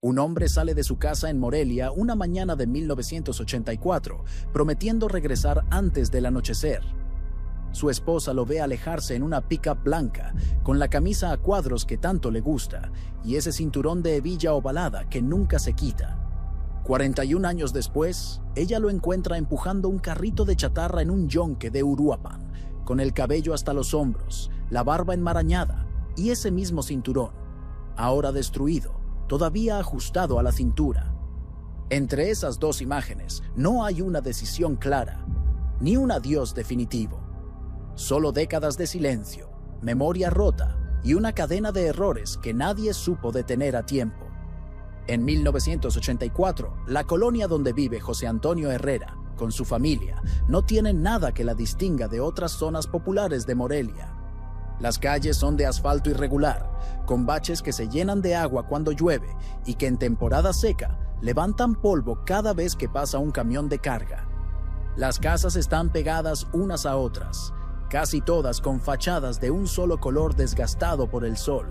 Un hombre sale de su casa en Morelia una mañana de 1984, prometiendo regresar antes del anochecer. Su esposa lo ve alejarse en una pick-up blanca, con la camisa a cuadros que tanto le gusta y ese cinturón de hebilla ovalada que nunca se quita. 41 años después, ella lo encuentra empujando un carrito de chatarra en un yonque de Uruapan, con el cabello hasta los hombros, la barba enmarañada y ese mismo cinturón, ahora destruido, todavía ajustado a la cintura. Entre esas dos imágenes no hay una decisión clara, ni un adiós definitivo. Solo décadas de silencio, memoria rota y una cadena de errores que nadie supo detener a tiempo. En 1984, la colonia donde vive José Antonio Herrera, con su familia, no tiene nada que la distinga de otras zonas populares de Morelia. Las calles son de asfalto irregular, con baches que se llenan de agua cuando llueve y que en temporada seca levantan polvo cada vez que pasa un camión de carga. Las casas están pegadas unas a otras, casi todas con fachadas de un solo color desgastado por el sol,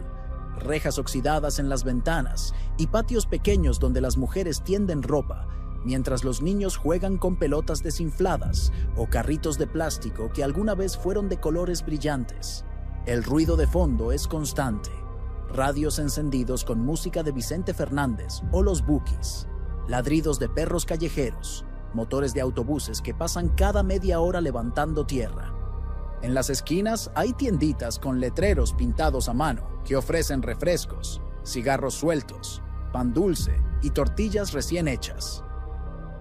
rejas oxidadas en las ventanas y patios pequeños donde las mujeres tienden ropa, mientras los niños juegan con pelotas desinfladas o carritos de plástico que alguna vez fueron de colores brillantes. El ruido de fondo es constante. Radios encendidos con música de Vicente Fernández o los Bukis, ladridos de perros callejeros, motores de autobuses que pasan cada media hora levantando tierra. En las esquinas hay tienditas con letreros pintados a mano que ofrecen refrescos, cigarros sueltos, pan dulce y tortillas recién hechas.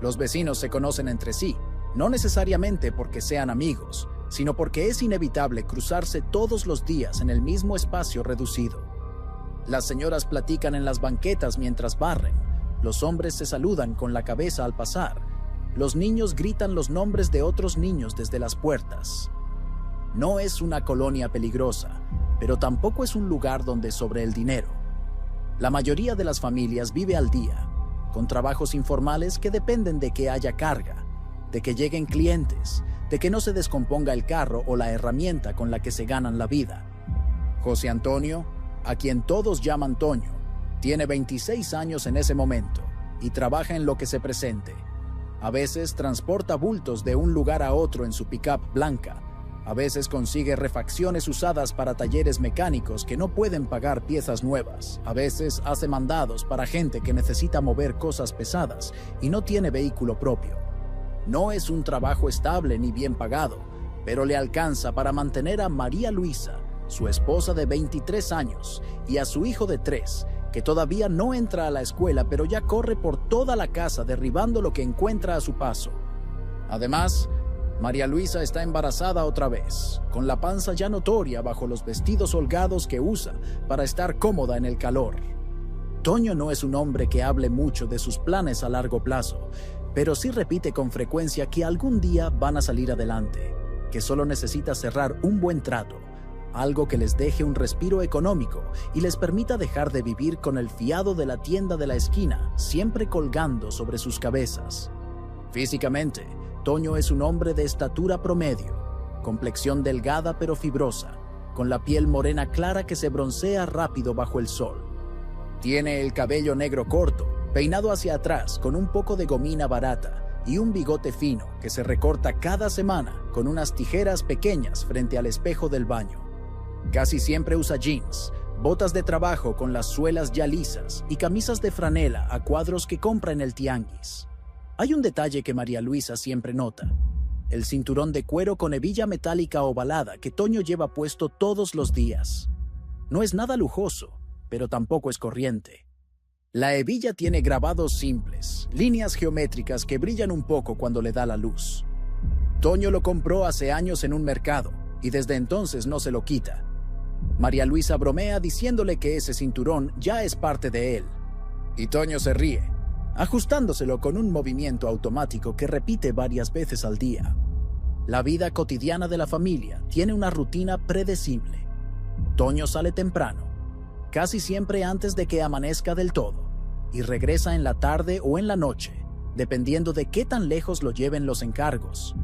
Los vecinos se conocen entre sí, no necesariamente porque sean amigos, sino porque es inevitable cruzarse todos los días en el mismo espacio reducido. Las señoras platican en las banquetas mientras barren, los hombres se saludan con la cabeza al pasar, los niños gritan los nombres de otros niños desde las puertas. No es una colonia peligrosa, pero tampoco es un lugar donde sobre el dinero. La mayoría de las familias vive al día, con trabajos informales que dependen de que haya carga, de que lleguen clientes, de que no se descomponga el carro o la herramienta con la que se ganan la vida. José Antonio, a quien todos llaman Toño, tiene 26 años en ese momento y trabaja en lo que se presente. A veces transporta bultos de un lugar a otro en su pick-up blanca. A veces consigue refacciones usadas para talleres mecánicos que no pueden pagar piezas nuevas. A veces hace mandados para gente que necesita mover cosas pesadas y no tiene vehículo propio. No es un trabajo estable ni bien pagado, pero le alcanza para mantener a María Luisa, su esposa de 23 años, y a su hijo de 3, que todavía no entra a la escuela, pero ya corre por toda la casa derribando lo que encuentra a su paso. Además, María Luisa está embarazada otra vez, con la panza ya notoria bajo los vestidos holgados que usa para estar cómoda en el calor. Toño no es un hombre que hable mucho de sus planes a largo plazo, pero sí repite con frecuencia que algún día van a salir adelante, que solo necesita cerrar un buen trato, algo que les deje un respiro económico y les permita dejar de vivir con el fiado de la tienda de la esquina siempre colgando sobre sus cabezas. Físicamente, Toño es un hombre de estatura promedio, complexión delgada pero fibrosa, con la piel morena clara que se broncea rápido bajo el sol. Tiene el cabello negro corto, peinado hacia atrás con un poco de gomina barata y un bigote fino que se recorta cada semana con unas tijeras pequeñas frente al espejo del baño. Casi siempre usa jeans, botas de trabajo con las suelas ya lisas y camisas de franela a cuadros que compra en el tianguis. Hay un detalle que María Luisa siempre nota: el cinturón de cuero con hebilla metálica ovalada que Toño lleva puesto todos los días. No es nada lujoso, pero tampoco es corriente. La hebilla tiene grabados simples, líneas geométricas que brillan un poco cuando le da la luz. Toño lo compró hace años en un mercado y desde entonces no se lo quita. María Luisa bromea diciéndole que ese cinturón ya es parte de él. Y Toño se ríe, ajustándoselo con un movimiento automático que repite varias veces al día. La vida cotidiana de la familia tiene una rutina predecible. Toño sale temprano, casi siempre antes de que amanezca del todo, y regresa en la tarde o en la noche, dependiendo de qué tan lejos lo lleven los encargos.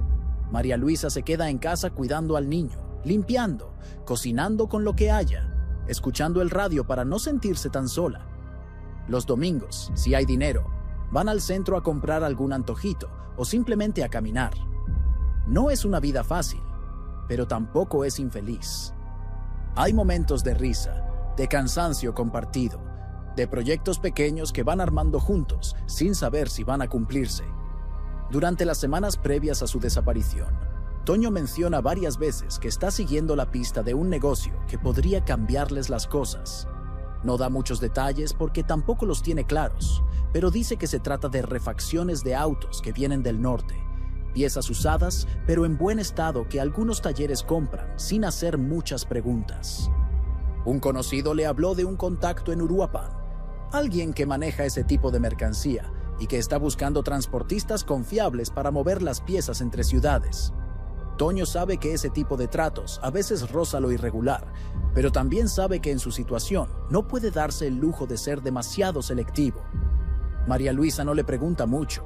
María Luisa se queda en casa cuidando al niño, limpiando, cocinando con lo que haya, escuchando el radio para no sentirse tan sola. Los domingos, si hay dinero, van al centro a comprar algún antojito o simplemente a caminar. No es una vida fácil, pero tampoco es infeliz. Hay momentos de risa, de cansancio compartido, de proyectos pequeños que van armando juntos sin saber si van a cumplirse. Durante las semanas previas a su desaparición, Toño menciona varias veces que está siguiendo la pista de un negocio que podría cambiarles las cosas. No da muchos detalles porque tampoco los tiene claros, pero dice que se trata de refacciones de autos que vienen del norte, piezas usadas pero en buen estado que algunos talleres compran sin hacer muchas preguntas. Un conocido le habló de un contacto en Uruapan, alguien que maneja ese tipo de mercancía y que está buscando transportistas confiables para mover las piezas entre ciudades. Toño sabe que ese tipo de tratos a veces roza lo irregular, pero también sabe que en su situación no puede darse el lujo de ser demasiado selectivo. María Luisa no le pregunta mucho.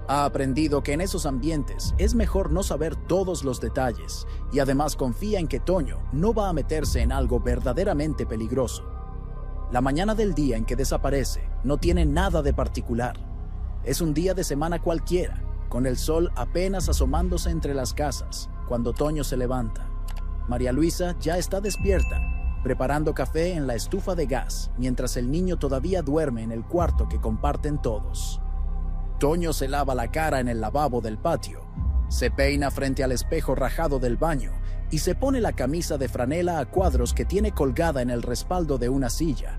Ha aprendido que en esos ambientes es mejor no saber todos los detalles y además confía en que Toño no va a meterse en algo verdaderamente peligroso. La mañana del día en que desaparece no tiene nada de particular. Es un día de semana cualquiera, con el sol apenas asomándose entre las casas, cuando Toño se levanta. María Luisa ya está despierta, preparando café en la estufa de gas, mientras el niño todavía duerme en el cuarto que comparten todos. Toño se lava la cara en el lavabo del patio, se peina frente al espejo rajado del baño y se pone la camisa de franela a cuadros que tiene colgada en el respaldo de una silla.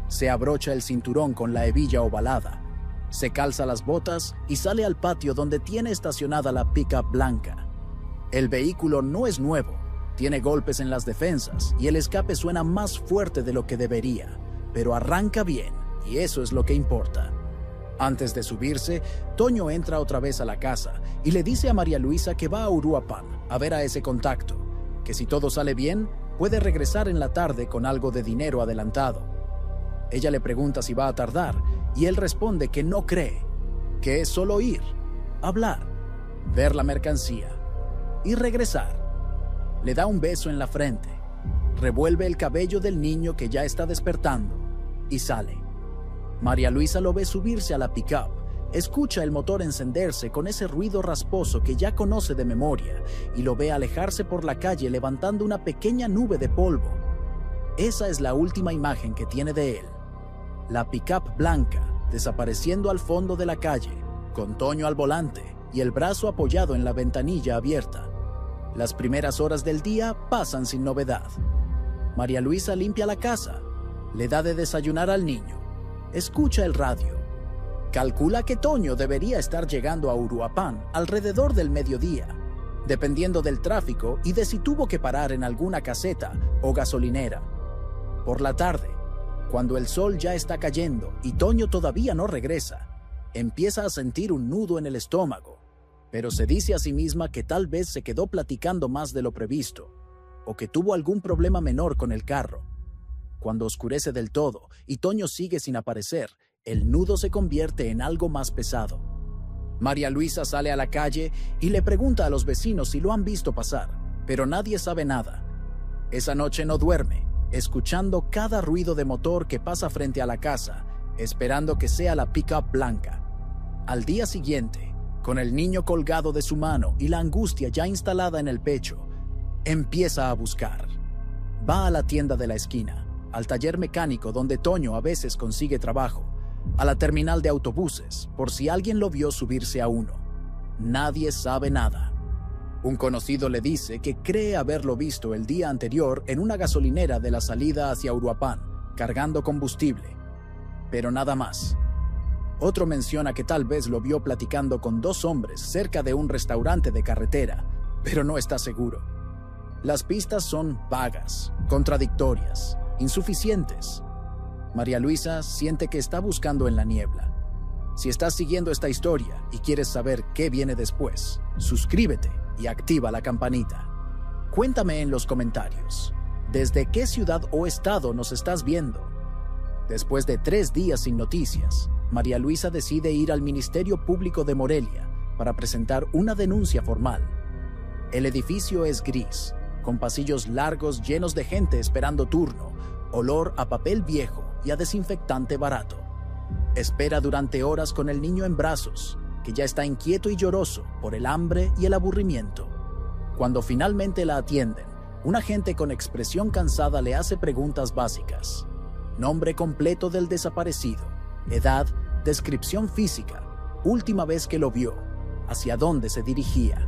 Se abrocha el cinturón con la hebilla ovalada, se calza las botas y sale al patio donde tiene estacionada la pick-up blanca. El vehículo no es nuevo, tiene golpes en las defensas y el escape suena más fuerte de lo que debería, pero arranca bien y eso es lo que importa. Antes de subirse, Toño entra otra vez a la casa y le dice a María Luisa que va a Uruapan a ver a ese contacto, que si todo sale bien, puede regresar en la tarde con algo de dinero adelantado. Ella le pregunta si va a tardar y él responde que no cree, que es solo ir, hablar, ver la mercancía y regresar. Le da un beso en la frente, revuelve el cabello del niño que ya está despertando y sale. María Luisa lo ve subirse a la pick-up, escucha el motor encenderse con ese ruido rasposo que ya conoce de memoria y lo ve alejarse por la calle levantando una pequeña nube de polvo. Esa es la última imagen que tiene de él. La pick-up blanca desapareciendo al fondo de la calle, con Toño al volante y el brazo apoyado en la ventanilla abierta. Las primeras horas del día pasan sin novedad. María Luisa limpia la casa, le da de desayunar al niño, escucha el radio. Calcula que Toño debería estar llegando a Uruapan alrededor del mediodía, dependiendo del tráfico y de si tuvo que parar en alguna caseta o gasolinera. Por la tarde, cuando el sol ya está cayendo y Toño todavía no regresa, empieza a sentir un nudo en el estómago, pero se dice a sí misma que tal vez se quedó platicando más de lo previsto, o que tuvo algún problema menor con el carro. Cuando oscurece del todo y Toño sigue sin aparecer, el nudo se convierte en algo más pesado. María Luisa sale a la calle y le pregunta a los vecinos si lo han visto pasar, pero nadie sabe nada. Esa noche no duerme, escuchando cada ruido de motor que pasa frente a la casa, esperando que sea la pick-up blanca. Al día siguiente, con el niño colgado de su mano y la angustia ya instalada en el pecho, empieza a buscar. Va a la tienda de la esquina, al taller mecánico donde Toño a veces consigue trabajo, a la terminal de autobuses, por si alguien lo vio subirse a uno. Nadie sabe nada. Un conocido le dice que cree haberlo visto el día anterior en una gasolinera de la salida hacia Uruapan, cargando combustible, pero nada más. Otro menciona que tal vez lo vio platicando con dos hombres cerca de un restaurante de carretera, pero no está seguro. Las pistas son vagas, contradictorias, insuficientes. María Luisa siente que está buscando en la niebla. Si estás siguiendo esta historia y quieres saber qué viene después, suscríbete y activa la campanita. Cuéntame en los comentarios, ¿desde qué ciudad o estado nos estás viendo? Después de 3 días sin noticias, María Luisa decide ir al Ministerio Público de Morelia para presentar una denuncia formal. El edificio es gris, con pasillos largos llenos de gente esperando turno, olor a papel viejo y a desinfectante barato. Espera durante horas con el niño en brazos, que ya está inquieto y lloroso por el hambre y el aburrimiento. Cuando finalmente la atienden, un agente con expresión cansada le hace preguntas básicas: nombre completo del desaparecido, edad, descripción física, última vez que lo vio, hacia dónde se dirigía.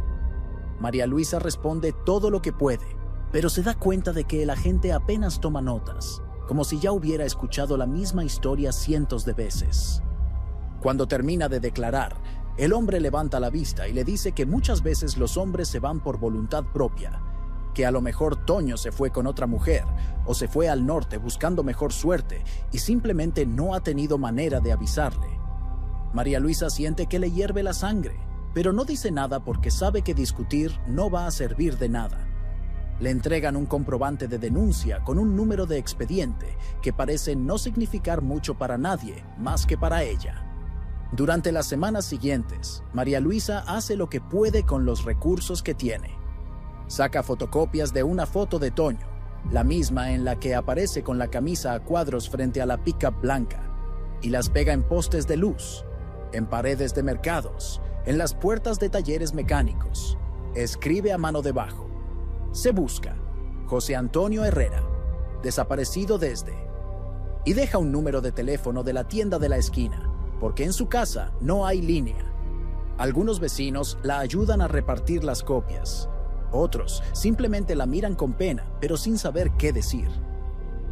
María Luisa responde todo lo que puede, pero se da cuenta de que el agente apenas toma notas, como si ya hubiera escuchado la misma historia cientos de veces. Cuando termina de declarar, el hombre levanta la vista y le dice que muchas veces los hombres se van por voluntad propia, que a lo mejor Toño se fue con otra mujer o se fue al norte buscando mejor suerte y simplemente no ha tenido manera de avisarle. María Luisa siente que le hierve la sangre, pero no dice nada porque sabe que discutir no va a servir de nada. Le entregan un comprobante de denuncia con un número de expediente que parece no significar mucho para nadie más que para ella. Durante las semanas siguientes, María Luisa hace lo que puede con los recursos que tiene. Saca fotocopias de una foto de Toño, la misma en la que aparece con la camisa a cuadros frente a la pick-up blanca, y las pega en postes de luz, en paredes de mercados, en las puertas de talleres mecánicos. Escribe a mano debajo: se busca José Antonio Herrera, desaparecido desde... y deja un número de teléfono de la tienda de la esquina, porque en su casa no hay línea. Algunos vecinos la ayudan a repartir las copias. Otros simplemente la miran con pena, pero sin saber qué decir.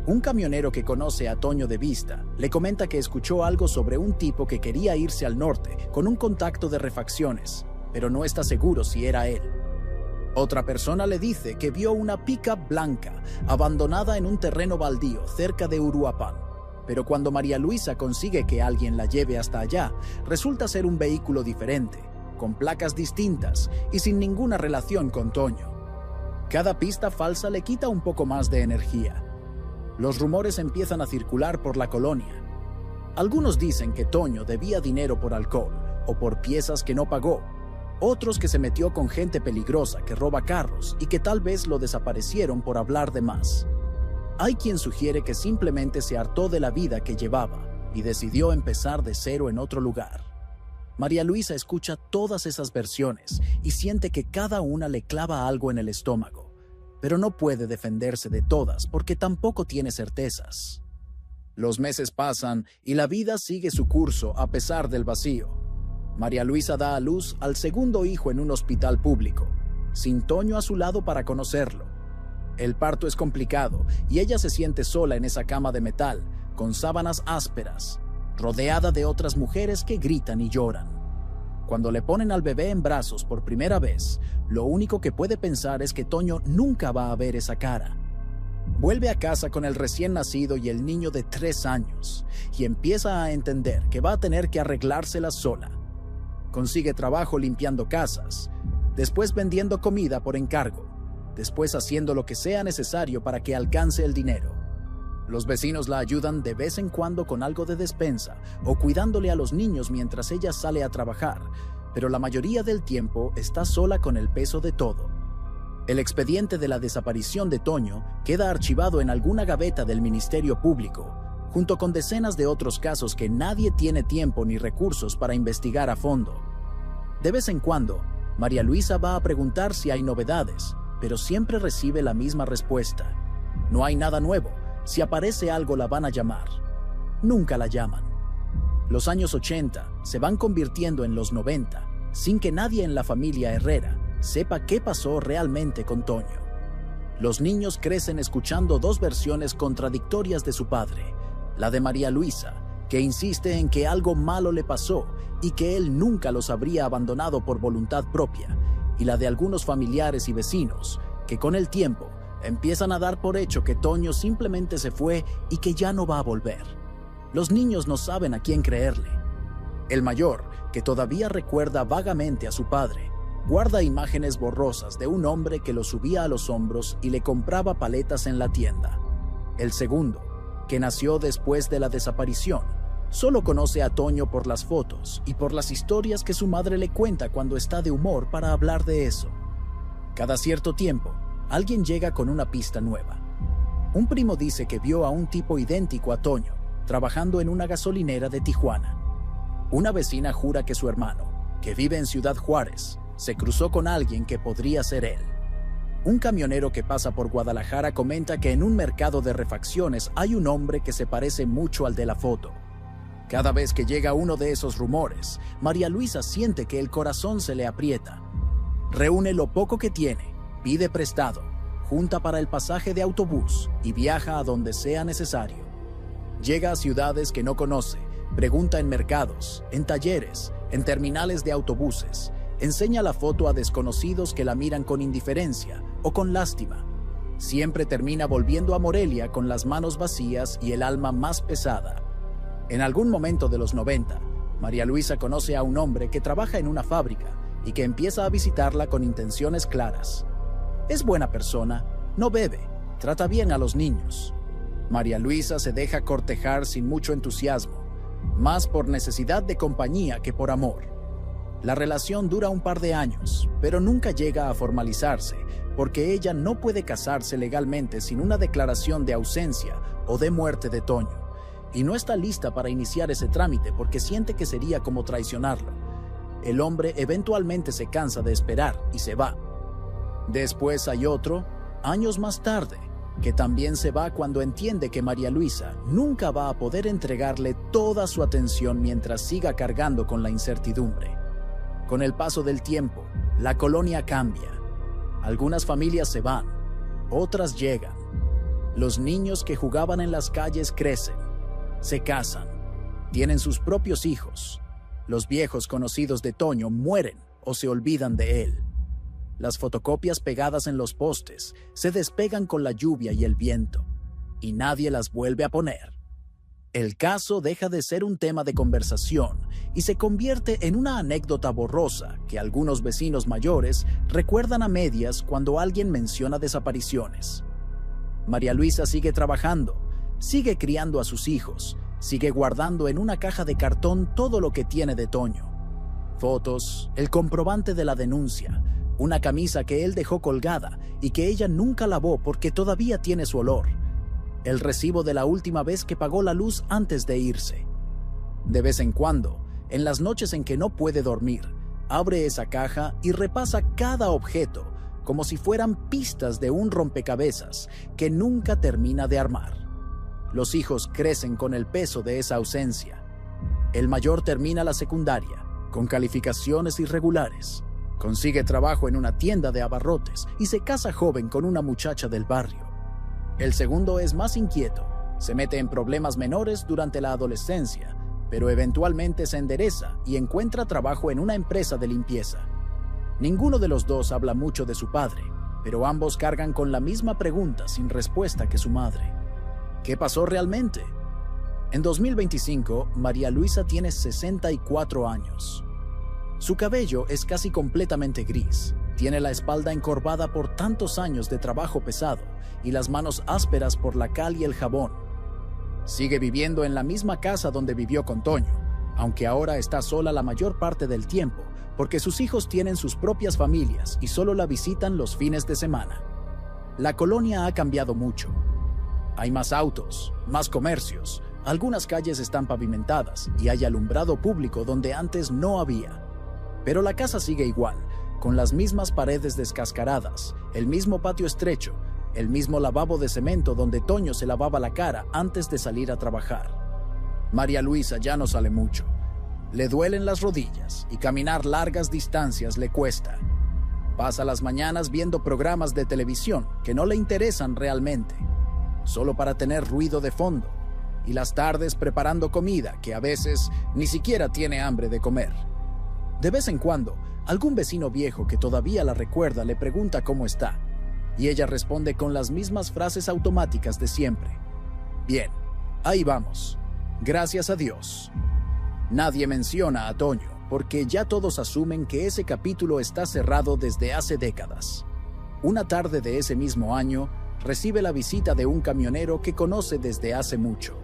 Un camionero que conoce a Toño de vista le comenta que escuchó algo sobre un tipo que quería irse al norte con un contacto de refacciones, pero no está seguro si era él. Otra persona le dice que vio una pick-up blanca abandonada en un terreno baldío cerca de Uruapan, pero cuando María Luisa consigue que alguien la lleve hasta allá, resulta ser un vehículo diferente, con placas distintas y sin ninguna relación con Toño. Cada pista falsa le quita un poco más de energía. Los rumores empiezan a circular por la colonia. Algunos dicen que Toño debía dinero por alcohol o por piezas que no pagó. Otros que se metió con gente peligrosa que roba carros y que tal vez lo desaparecieron por hablar de más. Hay quien sugiere que simplemente se hartó de la vida que llevaba y decidió empezar de cero en otro lugar. María Luisa escucha todas esas versiones y siente que cada una le clava algo en el estómago, pero no puede defenderse de todas porque tampoco tiene certezas. Los meses pasan y la vida sigue su curso a pesar del vacío. María Luisa da a luz al segundo hijo en un hospital público, sin Toño a su lado para conocerlo. El parto es complicado y ella se siente sola en esa cama de metal, con sábanas ásperas, rodeada de otras mujeres que gritan y lloran. Cuando le ponen al bebé en brazos por primera vez, lo único que puede pensar es que Toño nunca va a ver esa cara. Vuelve a casa con el recién nacido y el niño de 3 años, y empieza a entender que va a tener que arreglársela sola. Consigue trabajo limpiando casas, después vendiendo comida por encargo, después haciendo lo que sea necesario para que alcance el dinero. Los vecinos la ayudan de vez en cuando con algo de despensa o cuidándole a los niños mientras ella sale a trabajar, pero la mayoría del tiempo está sola con el peso de todo. El expediente de la desaparición de Toño queda archivado en alguna gaveta del Ministerio Público, junto con decenas de otros casos que nadie tiene tiempo ni recursos para investigar a fondo. De vez en cuando, María Luisa va a preguntar si hay novedades, pero siempre recibe la misma respuesta: no hay nada nuevo. Si aparece algo la van a llamar. Nunca la llaman. Los años 80 se van convirtiendo en los 90, sin que nadie en la familia Herrera sepa qué pasó realmente con Toño. Los niños crecen escuchando 2 versiones contradictorias de su padre: la de María Luisa, que insiste en que algo malo le pasó y que él nunca los habría abandonado por voluntad propia, y la de algunos familiares y vecinos, que con el tiempo empiezan a dar por hecho que Toño simplemente se fue y que ya no va a volver. Los niños no saben a quién creerle. El mayor, que todavía recuerda vagamente a su padre, guarda imágenes borrosas de un hombre que lo subía a los hombros y le compraba paletas en la tienda. El segundo, que nació después de la desaparición, solo conoce a Toño por las fotos y por las historias que su madre le cuenta cuando está de humor para hablar de eso. Cada cierto tiempo, alguien llega con una pista nueva. Un primo dice que vio a un tipo idéntico a Toño, trabajando en una gasolinera de Tijuana. Una vecina jura que su hermano, que vive en Ciudad Juárez, se cruzó con alguien que podría ser él. Un camionero que pasa por Guadalajara comenta que en un mercado de refacciones hay un hombre que se parece mucho al de la foto. Cada vez que llega uno de esos rumores, María Luisa siente que el corazón se le aprieta. Reúne lo poco que tiene, pide prestado, junta para el pasaje de autobús y viaja a donde sea necesario. Llega a ciudades que no conoce, pregunta en mercados, en talleres, en terminales de autobuses, enseña la foto a desconocidos que la miran con indiferencia o con lástima. Siempre termina volviendo a Morelia con las manos vacías y el alma más pesada. En algún momento de los 90, María Luisa conoce a un hombre que trabaja en una fábrica y que empieza a visitarla con intenciones claras. Es buena persona, no bebe, trata bien a los niños. María Luisa se deja cortejar sin mucho entusiasmo, más por necesidad de compañía que por amor. La relación dura un par de años, pero nunca llega a formalizarse porque ella no puede casarse legalmente sin una declaración de ausencia o de muerte de Toño. Y no está lista para iniciar ese trámite porque siente que sería como traicionarlo. El hombre eventualmente se cansa de esperar y se va. Después hay otro, años más tarde, que también se va cuando entiende que María Luisa nunca va a poder entregarle toda su atención mientras siga cargando con la incertidumbre. Con el paso del tiempo, la colonia cambia. Algunas familias se van, otras llegan. Los niños que jugaban en las calles crecen, se casan, tienen sus propios hijos. Los viejos conocidos de Toño mueren o se olvidan de él. Las fotocopias pegadas en los postes se despegan con la lluvia y el viento, y nadie las vuelve a poner. El caso deja de ser un tema de conversación y se convierte en una anécdota borrosa que algunos vecinos mayores recuerdan a medias cuando alguien menciona desapariciones. María Luisa sigue trabajando, sigue criando a sus hijos, sigue guardando en una caja de cartón todo lo que tiene de Toño. Fotos, el comprobante de la denuncia, una camisa que él dejó colgada y que ella nunca lavó porque todavía tiene su olor, el recibo de la última vez que pagó la luz antes de irse. De vez en cuando, en las noches en que no puede dormir, abre esa caja y repasa cada objeto como si fueran pistas de un rompecabezas que nunca termina de armar. Los hijos crecen con el peso de esa ausencia. El mayor termina la secundaria, con calificaciones irregulares. Consigue trabajo en una tienda de abarrotes y se casa joven con una muchacha del barrio. El segundo es más inquieto, se mete en problemas menores durante la adolescencia, pero eventualmente se endereza y encuentra trabajo en una empresa de limpieza. Ninguno de los dos habla mucho de su padre, pero ambos cargan con la misma pregunta sin respuesta que su madre. ¿Qué pasó realmente? En 2025, María Luisa tiene 64 años. Su cabello es casi completamente gris, tiene la espalda encorvada por tantos años de trabajo pesado y las manos ásperas por la cal y el jabón. Sigue viviendo en la misma casa donde vivió con Toño, aunque ahora está sola la mayor parte del tiempo porque sus hijos tienen sus propias familias y solo la visitan los fines de semana. La colonia ha cambiado mucho. Hay más autos, más comercios, algunas calles están pavimentadas y hay alumbrado público donde antes no había. Pero la casa sigue igual, con las mismas paredes descascaradas, el mismo patio estrecho, el mismo lavabo de cemento donde Toño se lavaba la cara antes de salir a trabajar. María Luisa ya no sale mucho. Le duelen las rodillas y caminar largas distancias le cuesta. Pasa las mañanas viendo programas de televisión que no le interesan realmente, solo para tener ruido de fondo, y las tardes preparando comida que a veces ni siquiera tiene hambre de comer. De vez en cuando, algún vecino viejo que todavía la recuerda le pregunta cómo está, y ella responde con las mismas frases automáticas de siempre. Bien, ahí vamos. Gracias a Dios. Nadie menciona a Toño, porque ya todos asumen que ese capítulo está cerrado desde hace décadas. Una tarde de ese mismo año, recibe la visita de un camionero que conoce desde hace mucho.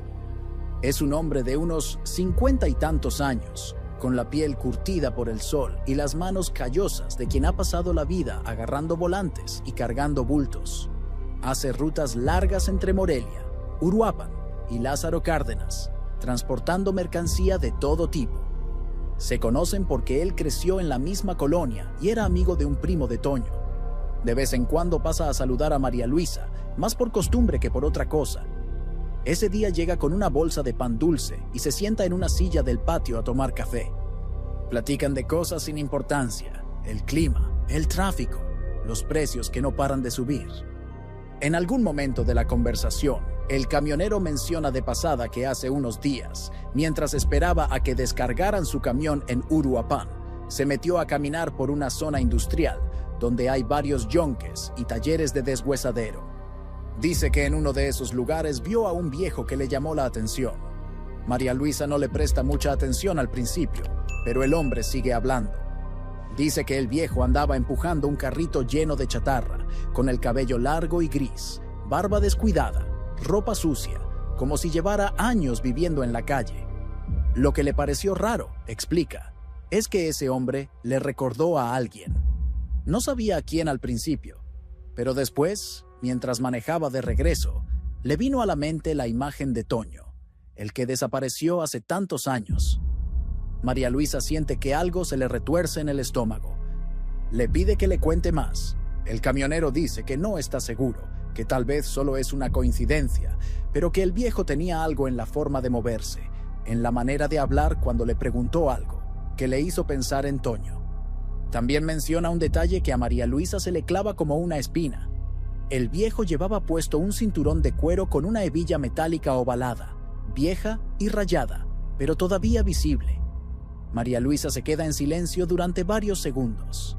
Es un hombre de unos 50 y tantos años, con la piel curtida por el sol y las manos callosas de quien ha pasado la vida agarrando volantes y cargando bultos. Hace rutas largas entre Morelia, Uruapan y Lázaro Cárdenas, transportando mercancía de todo tipo. Se conocen porque él creció en la misma colonia y era amigo de un primo de Toño. De vez en cuando pasa a saludar a María Luisa, más por costumbre que por otra cosa. Ese día llega con una bolsa de pan dulce y se sienta en una silla del patio a tomar café. Platican de cosas sin importancia, el clima, el tráfico, los precios que no paran de subir. En algún momento de la conversación, el camionero menciona de pasada que hace unos días, mientras esperaba a que descargaran su camión en Uruapan, se metió a caminar por una zona industrial donde hay varios yonques y talleres de deshuesadero. Dice que en uno de esos lugares vio a un viejo que le llamó la atención. María Luisa no le presta mucha atención al principio, pero el hombre sigue hablando. Dice que el viejo andaba empujando un carrito lleno de chatarra, con el cabello largo y gris, barba descuidada, ropa sucia, como si llevara años viviendo en la calle. Lo que le pareció raro, explica, es que ese hombre le recordó a alguien. No sabía a quién al principio, pero después, mientras manejaba de regreso, le vino a la mente la imagen de Toño, el que desapareció hace tantos años. María Luisa siente que algo se le retuerce en el estómago. Le pide que le cuente más. El camionero dice que no está seguro, que tal vez solo es una coincidencia, pero que el viejo tenía algo en la forma de moverse, en la manera de hablar cuando le preguntó algo, que le hizo pensar en Toño. También menciona un detalle que a María Luisa se le clava como una espina. El viejo llevaba puesto un cinturón de cuero con una hebilla metálica ovalada, vieja y rayada, pero todavía visible. María Luisa se queda en silencio durante varios segundos.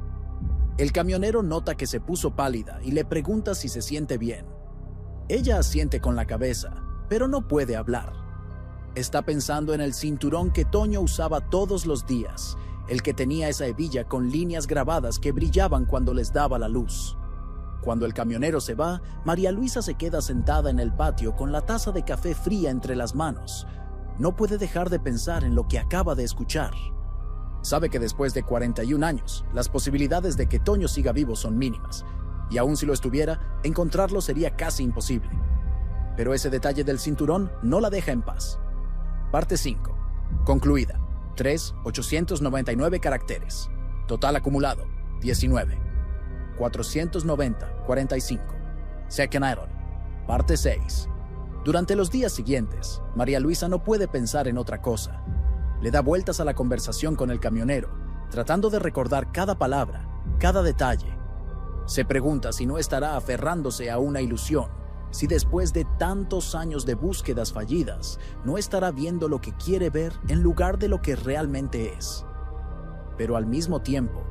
El camionero nota que se puso pálida y le pregunta si se siente bien. Ella asiente con la cabeza, pero no puede hablar. Está pensando en el cinturón que Toño usaba todos los días, el que tenía esa hebilla con líneas grabadas que brillaban cuando les daba la luz. Cuando el camionero se va, María Luisa se queda sentada en el patio con la taza de café fría entre las manos. No puede dejar de pensar en lo que acaba de escuchar. Sabe que después de 41 años, las posibilidades de que Toño siga vivo son mínimas, y aun si lo estuviera, encontrarlo sería casi imposible. Pero ese detalle del cinturón no la deja en paz. Parte 5. Concluida. 899 caracteres. Total acumulado, 19. 490, 45. Second Iron. Parte 6. Durante los días siguientes, María Luisa no puede pensar en otra cosa. Le da vueltas a la conversación con el camionero, tratando de recordar cada palabra, cada detalle. Se pregunta si no estará aferrándose a una ilusión, si después de tantos años de búsquedas fallidas, no estará viendo lo que quiere ver en lugar de lo que realmente es. Pero al mismo tiempo,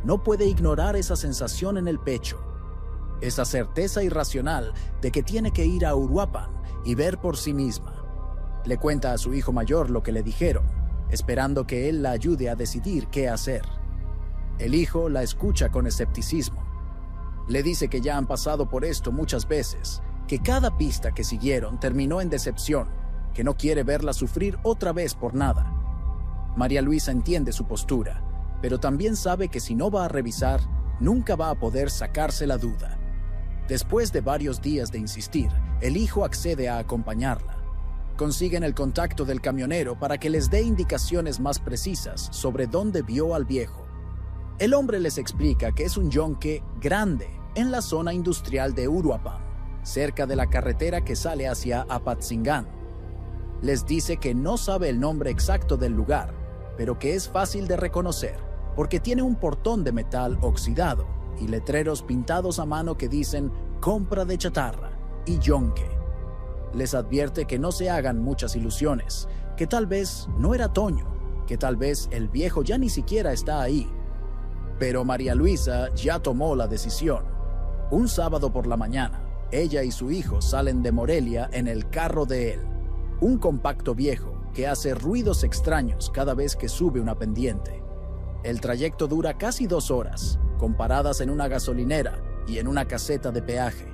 no puede ignorar esa sensación en el pecho, esa certeza irracional de que tiene que ir a Uruapan y ver por sí misma. Le cuenta a su hijo mayor lo que le dijeron, esperando que él la ayude a decidir qué hacer. El hijo la escucha con escepticismo. Le dice que ya han pasado por esto muchas veces, que cada pista que siguieron terminó en decepción, que no quiere verla sufrir otra vez por nada. María Luisa entiende su postura, pero también sabe que si no va a revisar, nunca va a poder sacarse la duda. Después de varios días de insistir, el hijo accede a acompañarla. Consiguen el contacto del camionero para que les dé indicaciones más precisas sobre dónde vio al viejo. El hombre les explica que es un yonque grande en la zona industrial de Uruapan, cerca de la carretera que sale hacia Apatzingán. Les dice que no sabe el nombre exacto del lugar, pero que es fácil de reconocer, porque tiene un portón de metal oxidado y letreros pintados a mano que dicen compra de chatarra y yonque. Les advierte que no se hagan muchas ilusiones, que tal vez no era Toño, que tal vez el viejo ya ni siquiera está ahí. Pero María Luisa ya tomó la decisión. Un sábado por la mañana, ella y su hijo salen de Morelia en el carro de él, un compacto viejo que hace ruidos extraños cada vez que sube una pendiente. El trayecto dura casi 2 horas, con paradas en una gasolinera y en una caseta de peaje.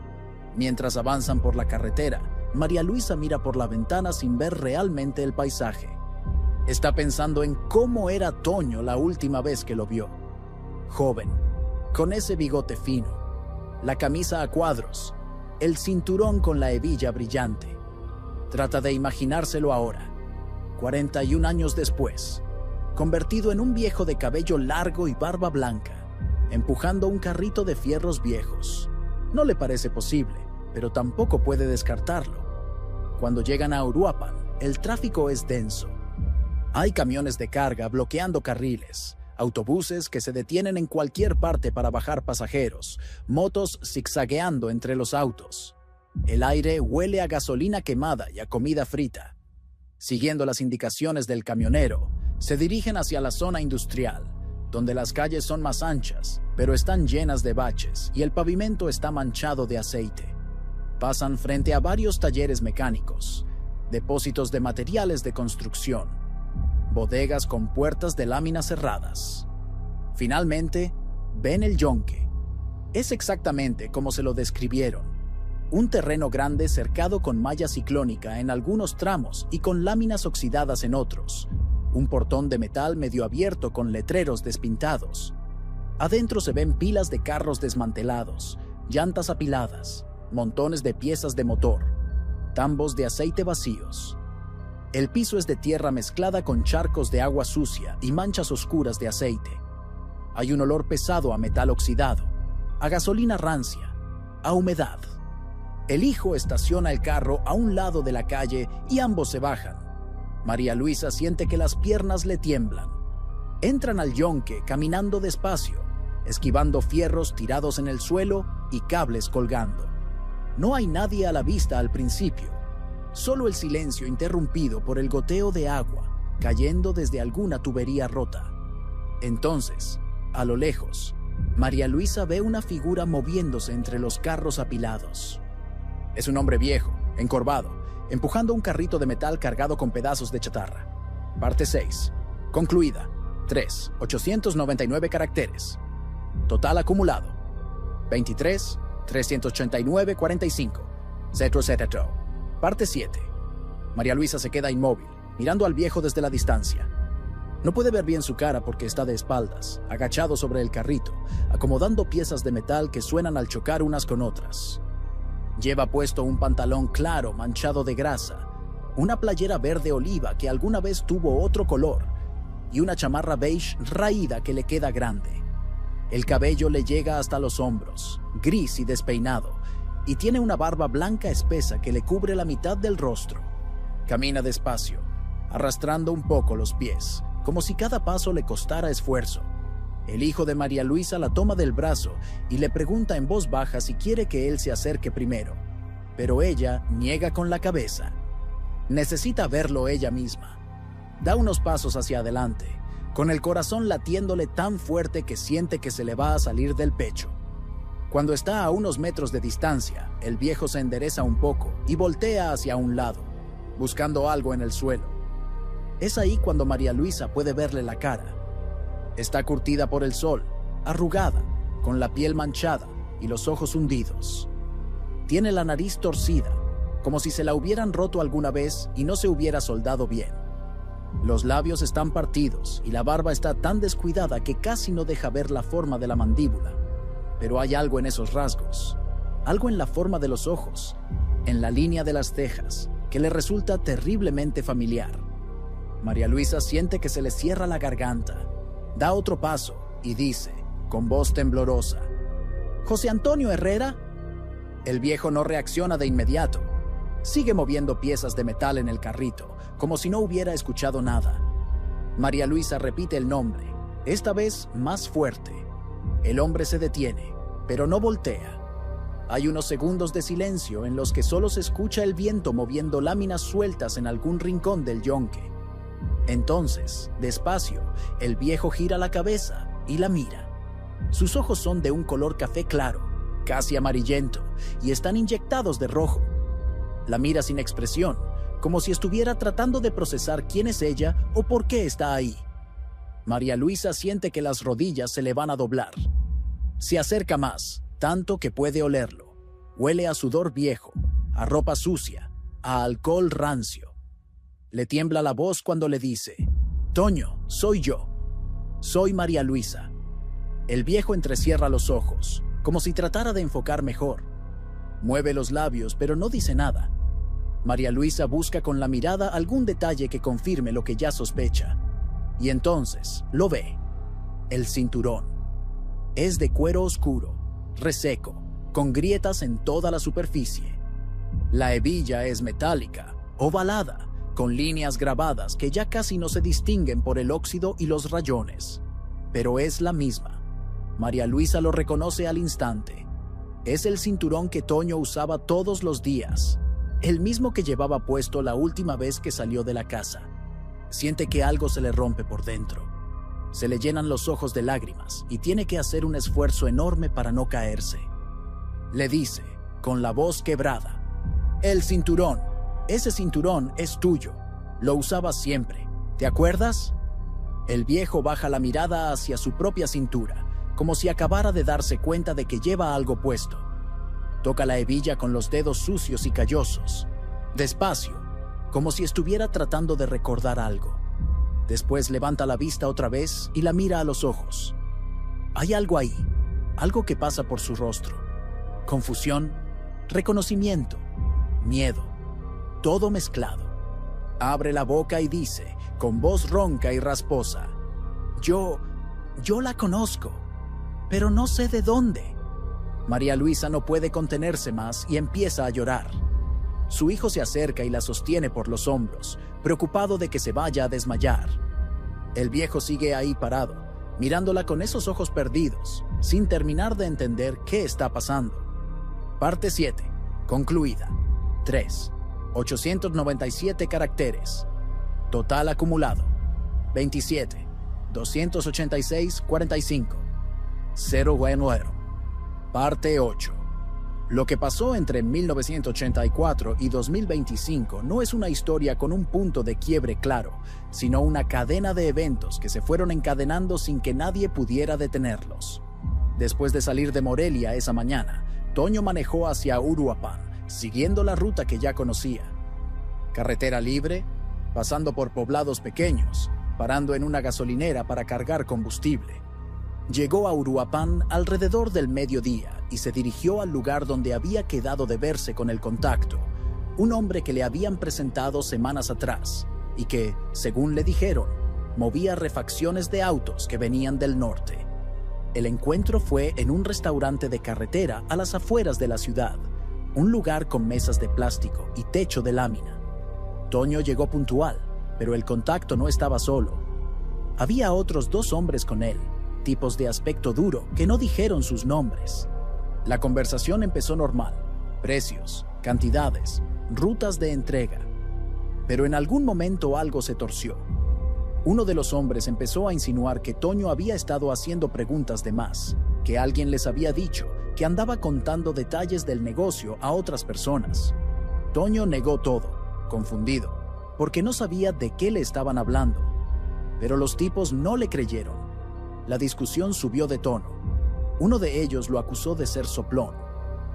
Mientras avanzan por la carretera, María Luisa mira por la ventana sin ver realmente el paisaje. Está pensando en cómo era Toño la última vez que lo vio. Joven, con ese bigote fino, la camisa a cuadros, el cinturón con la hebilla brillante. Trata de imaginárselo ahora, 41 años después, convertido en un viejo de cabello largo y barba blanca, empujando un carrito de fierros viejos. No le parece posible, pero tampoco puede descartarlo. Cuando llegan a Uruapan, el tráfico es denso. Hay camiones de carga bloqueando carriles, autobuses que se detienen en cualquier parte para bajar pasajeros, motos zigzagueando entre los autos. El aire huele a gasolina quemada y a comida frita. Siguiendo las indicaciones del camionero, se dirigen hacia la zona industrial, donde las calles son más anchas, pero están llenas de baches y el pavimento está manchado de aceite. Pasan frente a varios talleres mecánicos, depósitos de materiales de construcción, bodegas con puertas de láminas cerradas. Finalmente, ven el yonque. Es exactamente como se lo describieron. Un terreno grande cercado con malla ciclónica en algunos tramos y con láminas oxidadas en otros. Un portón de metal medio abierto con letreros despintados. Adentro se ven pilas de carros desmantelados, llantas apiladas, montones de piezas de motor, tambos de aceite vacíos. El piso es de tierra mezclada con charcos de agua sucia y manchas oscuras de aceite. Hay un olor pesado a metal oxidado, a gasolina rancia, a humedad. El hijo estaciona el carro a un lado de la calle y ambos se bajan. María Luisa siente que las piernas le tiemblan. Entran al yonque caminando despacio, esquivando fierros tirados en el suelo y cables colgando. No hay nadie a la vista al principio, solo el silencio interrumpido por el goteo de agua cayendo desde alguna tubería rota. Entonces, a lo lejos, María Luisa ve una figura moviéndose entre los carros apilados. Es un hombre viejo, encorvado, empujando un carrito de metal cargado con pedazos de chatarra. Parte 6. Concluida. 899 caracteres. Total acumulado. 389:45. Zetro. Parte 7. María Luisa se queda inmóvil, mirando al viejo desde la distancia. No puede ver bien su cara porque está de espaldas, agachado sobre el carrito, acomodando piezas de metal que suenan al chocar unas con otras. Lleva puesto un pantalón claro manchado de grasa, una playera verde oliva que alguna vez tuvo otro color y una chamarra beige raída que le queda grande. El cabello le llega hasta los hombros, gris y despeinado, y tiene una barba blanca espesa que le cubre la mitad del rostro. Camina despacio, arrastrando un poco los pies, como si cada paso le costara esfuerzo. El hijo de María Luisa la toma del brazo y le pregunta en voz baja si quiere que él se acerque primero, pero ella niega con la cabeza. Necesita verlo ella misma. Da unos pasos hacia adelante, con el corazón latiéndole tan fuerte que siente que se le va a salir del pecho. Cuando está a unos metros de distancia, el viejo se endereza un poco y voltea hacia un lado, buscando algo en el suelo. Es ahí cuando María Luisa puede verle la cara. Está curtida por el sol, arrugada, con la piel manchada y los ojos hundidos. Tiene la nariz torcida, como si se la hubieran roto alguna vez y no se hubiera soldado bien. Los labios están partidos y la barba está tan descuidada que casi no deja ver la forma de la mandíbula. Pero hay algo en esos rasgos, algo en la forma de los ojos, en la línea de las cejas, que le resulta terriblemente familiar. María Luisa siente que se le cierra la garganta. Da otro paso y dice, con voz temblorosa, «¿José Antonio Herrera?» El viejo no reacciona de inmediato. Sigue moviendo piezas de metal en el carrito, como si no hubiera escuchado nada. María Luisa repite el nombre, esta vez más fuerte. El hombre se detiene, pero no voltea. Hay unos segundos de silencio en los que solo se escucha el viento moviendo láminas sueltas en algún rincón del yonque. Entonces, despacio, el viejo gira la cabeza y la mira. Sus ojos son de un color café claro, casi amarillento, y están inyectados de rojo. La mira sin expresión, como si estuviera tratando de procesar quién es ella o por qué está ahí. María Luisa siente que las rodillas se le van a doblar. Se acerca más, tanto que puede olerlo. Huele a sudor viejo, a ropa sucia, a alcohol rancio. Le tiembla la voz cuando le dice, «Toño, soy yo. Soy María Luisa». El viejo entrecierra los ojos, como si tratara de enfocar mejor. Mueve los labios, pero no dice nada. María Luisa busca con la mirada algún detalle que confirme lo que ya sospecha. Y entonces lo ve. El cinturón. Es de cuero oscuro, reseco, con grietas en toda la superficie. La hebilla es metálica, ovalada, con líneas grabadas que ya casi no se distinguen por el óxido y los rayones. Pero es la misma. María Luisa lo reconoce al instante. Es el cinturón que Toño usaba todos los días, el mismo que llevaba puesto la última vez que salió de la casa. Siente que algo se le rompe por dentro. Se le llenan los ojos de lágrimas y tiene que hacer un esfuerzo enorme para no caerse. Le dice, con la voz quebrada: «El cinturón, ese cinturón es tuyo. Lo usabas siempre. ¿Te acuerdas?». El viejo baja la mirada hacia su propia cintura, como si acabara de darse cuenta de que lleva algo puesto. Toca la hebilla con los dedos sucios y callosos, despacio, como si estuviera tratando de recordar algo. Después levanta la vista otra vez y la mira a los ojos. Hay algo ahí, algo que pasa por su rostro. Confusión, reconocimiento, miedo, todo mezclado. Abre la boca y dice, con voz ronca y rasposa: Yo la conozco, pero no sé de dónde». María Luisa no puede contenerse más y empieza a llorar. Su hijo se acerca y la sostiene por los hombros, preocupado de que se vaya a desmayar. El viejo sigue ahí parado, mirándola con esos ojos perdidos, sin terminar de entender qué está pasando. Parte 7. Concluida. 3. 897 caracteres. Total acumulado: 27. 286.45. 0. Parte 8. Lo que pasó entre 1984 y 2025 no es una historia con un punto de quiebre claro, sino una cadena de eventos que se fueron encadenando sin que nadie pudiera detenerlos. Después de salir de Morelia esa mañana, Toño manejó hacia Uruapan, siguiendo la ruta que ya conocía. Carretera libre, pasando por poblados pequeños, parando en una gasolinera para cargar combustible. Llegó a Uruapan alrededor del mediodía y se dirigió al lugar donde había quedado de verse con el contacto, un hombre que le habían presentado semanas atrás y que, según le dijeron, movía refacciones de autos que venían del norte. El encuentro fue en un restaurante de carretera a las afueras de la ciudad, un lugar con mesas de plástico y techo de lámina. Toño llegó puntual, pero el contacto no estaba solo. Había otros 2 hombres con él, tipos de aspecto duro que no dijeron sus nombres. La conversación empezó normal: precios, cantidades, rutas de entrega. Pero en algún momento algo se torció. Uno de los hombres empezó a insinuar que Toño había estado haciendo preguntas de más, que alguien les había dicho que andaba contando detalles del negocio a otras personas. Toño negó todo, confundido, porque no sabía de qué le estaban hablando. Pero los tipos no le creyeron. La discusión subió de tono. Uno de ellos lo acusó de ser soplón,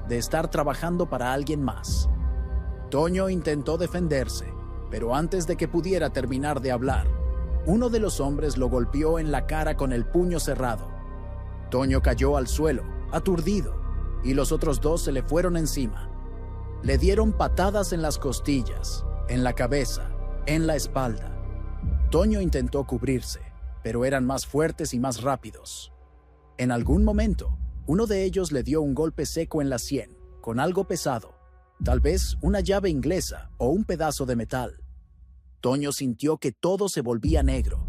de estar trabajando para alguien más. Toño intentó defenderse, pero antes de que pudiera terminar de hablar, uno de los hombres lo golpeó en la cara con el puño cerrado. Toño cayó al suelo, aturdido, y los otros 2 se le fueron encima. Le dieron patadas en las costillas, en la cabeza, en la espalda. Toño intentó cubrirse, pero eran más fuertes y más rápidos. En algún momento, uno de ellos le dio un golpe seco en la sien, con algo pesado, tal vez una llave inglesa o un pedazo de metal. Toño sintió que todo se volvía negro.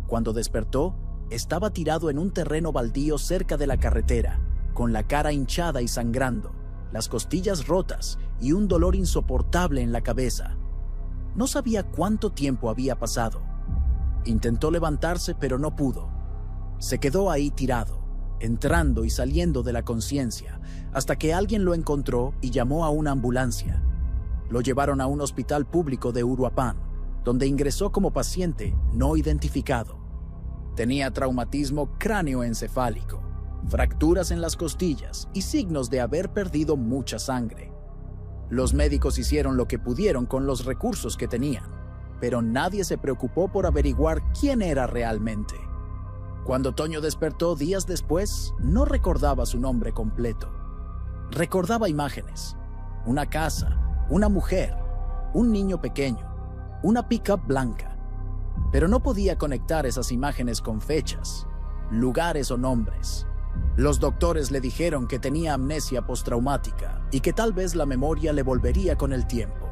Cuando despertó, estaba tirado en un terreno baldío cerca de la carretera, con la cara hinchada y sangrando, las costillas rotas y un dolor insoportable en la cabeza. No sabía cuánto tiempo había pasado. Intentó levantarse, pero no pudo. Se quedó ahí tirado, entrando y saliendo de la conciencia, hasta que alguien lo encontró y llamó a una ambulancia. Lo llevaron a un hospital público de Uruapan, donde ingresó como paciente no identificado. Tenía traumatismo cráneoencefálico, fracturas en las costillas y signos de haber perdido mucha sangre. Los médicos hicieron lo que pudieron con los recursos que tenían, pero nadie se preocupó por averiguar quién era realmente. Cuando Toño despertó días después, no recordaba su nombre completo. Recordaba imágenes: una casa, una mujer, un niño pequeño, una pickup blanca. Pero no podía conectar esas imágenes con fechas, lugares o nombres. Los doctores le dijeron que tenía amnesia postraumática y que tal vez la memoria le volvería con el tiempo.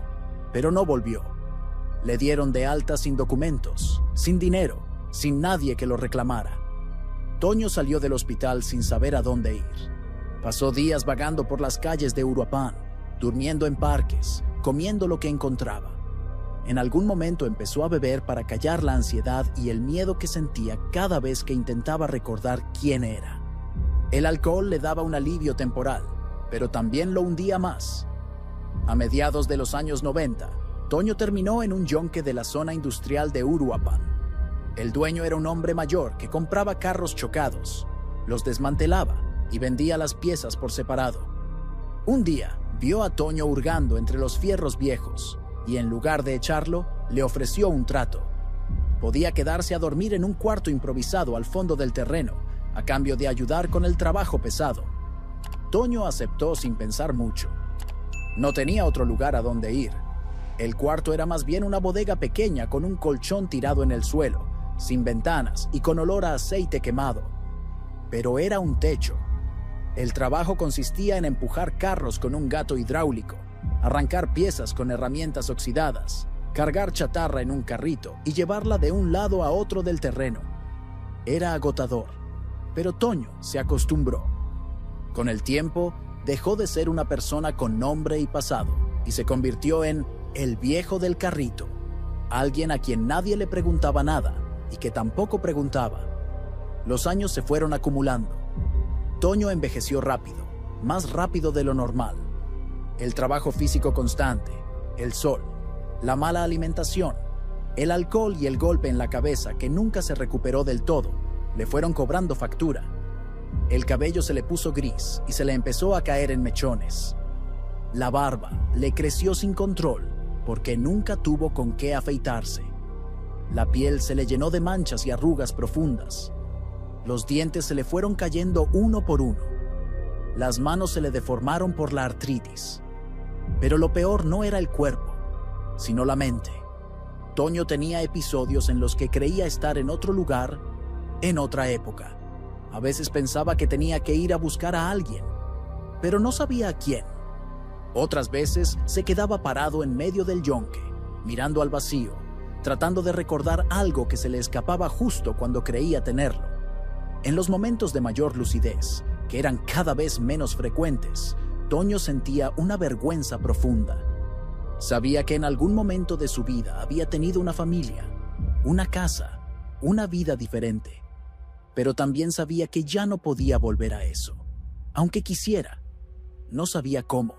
Pero no volvió. Le dieron de alta sin documentos, sin dinero, sin nadie que lo reclamara. Toño salió del hospital sin saber a dónde ir. Pasó días vagando por las calles de Uruapan, durmiendo en parques, comiendo lo que encontraba. En algún momento empezó a beber para callar la ansiedad y el miedo que sentía cada vez que intentaba recordar quién era. El alcohol le daba un alivio temporal, pero también lo hundía más. A mediados de los años 90, Toño terminó en un yonque de la zona industrial de Uruapan. El dueño era un hombre mayor que compraba carros chocados, los desmantelaba y vendía las piezas por separado. Un día vio a Toño hurgando entre los fierros viejos y en lugar de echarlo, le ofreció un trato. Podía quedarse a dormir en un cuarto improvisado al fondo del terreno, a cambio de ayudar con el trabajo pesado. Toño aceptó sin pensar mucho. No tenía otro lugar a donde ir. El cuarto era más bien una bodega pequeña con un colchón tirado en el suelo, sin ventanas y con olor a aceite quemado. Pero era un techo. El trabajo consistía en empujar carros con un gato hidráulico, arrancar piezas con herramientas oxidadas, cargar chatarra en un carrito y llevarla de un lado a otro del terreno. Era agotador, pero Toño se acostumbró. Con el tiempo, dejó de ser una persona con nombre y pasado y se convirtió en el viejo del carrito, alguien a quien nadie le preguntaba nada y que tampoco preguntaba. Los años se fueron acumulando. Toño envejeció rápido, más rápido de lo normal. El trabajo físico constante, el sol, la mala alimentación, el alcohol y el golpe en la cabeza que nunca se recuperó del todo, le fueron cobrando factura. El cabello se le puso gris y se le empezó a caer en mechones. La barba le creció sin control porque nunca tuvo con qué afeitarse. La piel se le llenó de manchas y arrugas profundas. Los dientes se le fueron cayendo uno por uno. Las manos se le deformaron por la artritis. Pero lo peor no era el cuerpo, sino la mente. Toño tenía episodios en los que creía estar en otro lugar, en otra época. A veces pensaba que tenía que ir a buscar a alguien, pero no sabía a quién. Otras veces se quedaba parado en medio del yonque, mirando al vacío, tratando de recordar algo que se le escapaba justo cuando creía tenerlo. En los momentos de mayor lucidez, que eran cada vez menos frecuentes, Toño sentía una vergüenza profunda. Sabía que en algún momento de su vida había tenido una familia, una casa, una vida diferente. Pero también sabía que ya no podía volver a eso. Aunque quisiera, no sabía cómo.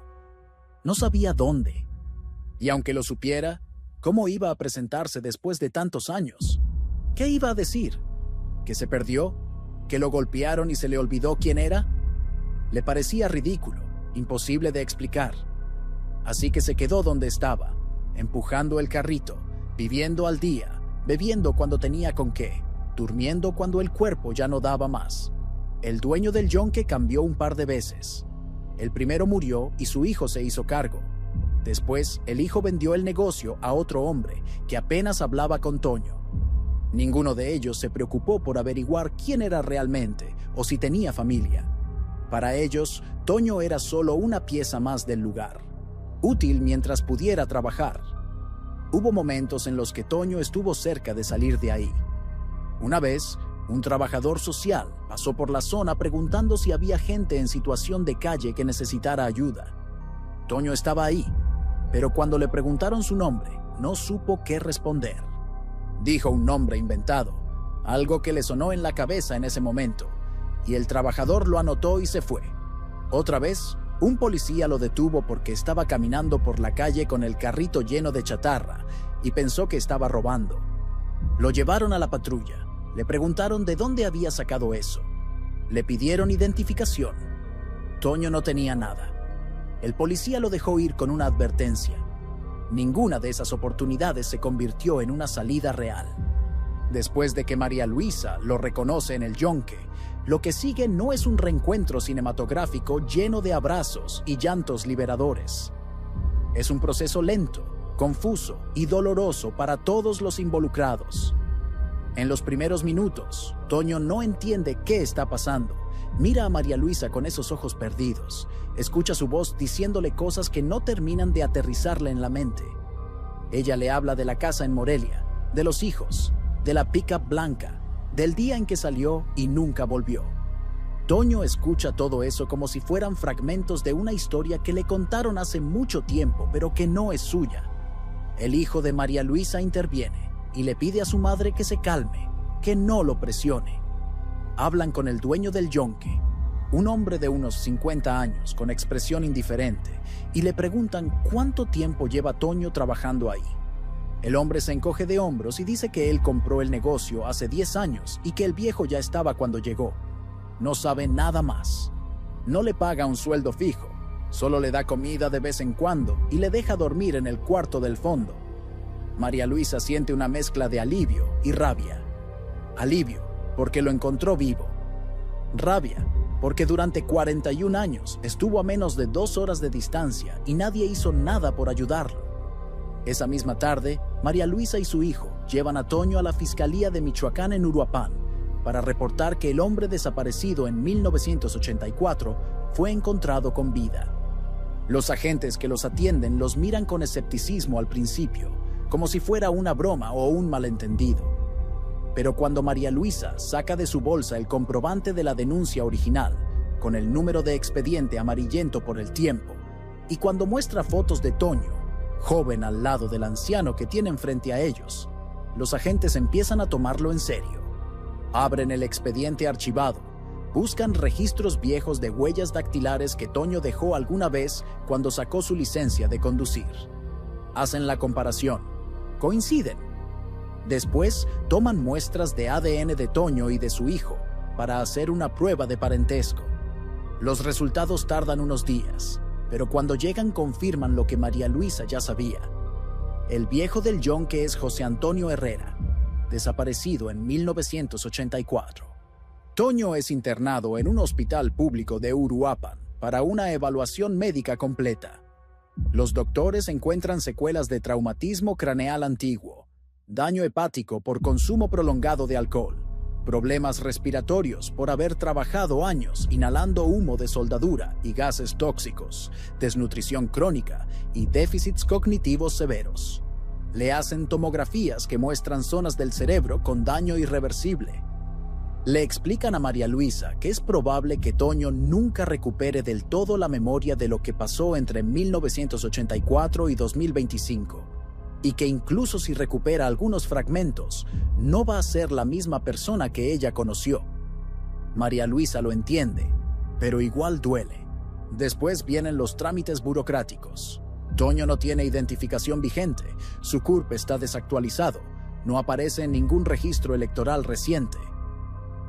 No sabía dónde. Y aunque lo supiera, ¿cómo iba a presentarse después de tantos años? ¿Qué iba a decir? ¿Que se perdió? ¿Que lo golpearon y se le olvidó quién era? Le parecía ridículo, imposible de explicar. Así que se quedó donde estaba, empujando el carrito, viviendo al día, bebiendo cuando tenía con qué, durmiendo cuando el cuerpo ya no daba más. El dueño del yonque cambió un par de veces. El primero murió y su hijo se hizo cargo. Después, el hijo vendió el negocio a otro hombre que apenas hablaba con Toño. Ninguno de ellos se preocupó por averiguar quién era realmente o si tenía familia. Para ellos, Toño era solo una pieza más del lugar, útil mientras pudiera trabajar. Hubo momentos en los que Toño estuvo cerca de salir de ahí. Una vez, un trabajador social pasó por la zona preguntando si había gente en situación de calle que necesitara ayuda. Toño estaba ahí, pero cuando le preguntaron su nombre, no supo qué responder. Dijo un nombre inventado, algo que le sonó en la cabeza en ese momento, y el trabajador lo anotó y se fue. Otra vez, un policía lo detuvo porque estaba caminando por la calle con el carrito lleno de chatarra y pensó que estaba robando. Lo llevaron a la patrulla. Le preguntaron de dónde había sacado eso. Le pidieron identificación. Toño no tenía nada. El policía lo dejó ir con una advertencia. Ninguna de esas oportunidades se convirtió en una salida real. Después de que María Luisa lo reconoce en el yunque, lo que sigue no es un reencuentro cinematográfico lleno de abrazos y llantos liberadores. Es un proceso lento, confuso y doloroso para todos los involucrados. En los primeros minutos, Toño no entiende qué está pasando. Mira a María Luisa con esos ojos perdidos. Escucha su voz diciéndole cosas que no terminan de aterrizarle en la mente. Ella le habla de la casa en Morelia, de los hijos, de la pick-up blanca, del día en que salió y nunca volvió. Toño escucha todo eso como si fueran fragmentos de una historia que le contaron hace mucho tiempo, pero que no es suya. El hijo de María Luisa interviene y le pide a su madre que se calme, que no lo presione. Hablan con el dueño del yunque, un hombre de unos 50 años con expresión indiferente, y le preguntan cuánto tiempo lleva Toño trabajando ahí. El hombre se encoge de hombros y dice que él compró el negocio hace 10 años y que el viejo ya estaba cuando llegó. No sabe nada más. No le paga un sueldo fijo, solo le da comida de vez en cuando y le deja dormir en el cuarto del fondo. María Luisa siente una mezcla de alivio y rabia. Alivio, porque lo encontró vivo. Rabia, porque durante 41 años estuvo a menos de 2 horas de distancia y nadie hizo nada por ayudarlo. Esa misma tarde, María Luisa y su hijo llevan a Toño a la Fiscalía de Michoacán en Uruapan para reportar que el hombre desaparecido en 1984 fue encontrado con vida. Los agentes que los atienden los miran con escepticismo al principio, como si fuera una broma o un malentendido. Pero cuando María Luisa saca de su bolsa el comprobante de la denuncia original, con el número de expediente amarillento por el tiempo, y cuando muestra fotos de Toño, joven al lado del anciano que tienen frente a ellos, los agentes empiezan a tomarlo en serio. Abren el expediente archivado, buscan registros viejos de huellas dactilares que Toño dejó alguna vez cuando sacó su licencia de conducir. Hacen la comparación. Coinciden. Después, toman muestras de ADN de Toño y de su hijo para hacer una prueba de parentesco. Los resultados tardan unos días, pero cuando llegan confirman lo que María Luisa ya sabía. El viejo del yunque es José Antonio Herrera, desaparecido en 1984. Toño es internado en un hospital público de Uruapan para una evaluación médica completa. Los doctores encuentran secuelas de traumatismo craneal antiguo, daño hepático por consumo prolongado de alcohol, problemas respiratorios por haber trabajado años inhalando humo de soldadura y gases tóxicos, desnutrición crónica y déficits cognitivos severos. Le hacen tomografías que muestran zonas del cerebro con daño irreversible. Le explican a María Luisa que es probable que Toño nunca recupere del todo la memoria de lo que pasó entre 1984 y 2025, y que incluso si recupera algunos fragmentos, no va a ser la misma persona que ella conoció. María Luisa lo entiende, pero igual duele. Después vienen los trámites burocráticos. Toño no tiene identificación vigente, su CURP está desactualizado, no aparece en ningún registro electoral reciente.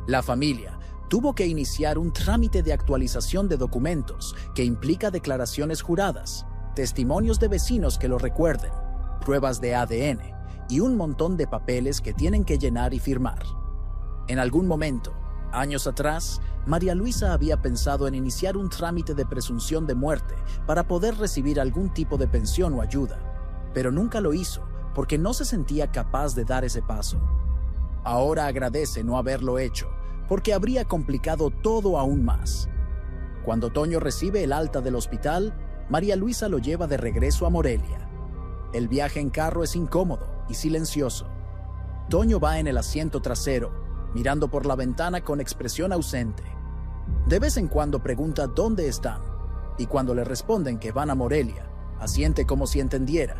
La familia tuvo que iniciar un trámite de actualización de documentos que implica declaraciones juradas, testimonios de vecinos que lo recuerden, pruebas de ADN y un montón de papeles que tienen que llenar y firmar. En algún momento, años atrás, María Luisa había pensado en iniciar un trámite de presunción de muerte para poder recibir algún tipo de pensión o ayuda, pero nunca lo hizo porque no se sentía capaz de dar ese paso. Ahora agradece no haberlo hecho, porque habría complicado todo aún más. Cuando Toño recibe el alta del hospital, María Luisa lo lleva de regreso a Morelia. El viaje en carro es incómodo y silencioso. Toño va en el asiento trasero, mirando por la ventana con expresión ausente. De vez en cuando pregunta dónde están, y cuando le responden que van a Morelia, asiente como si entendiera,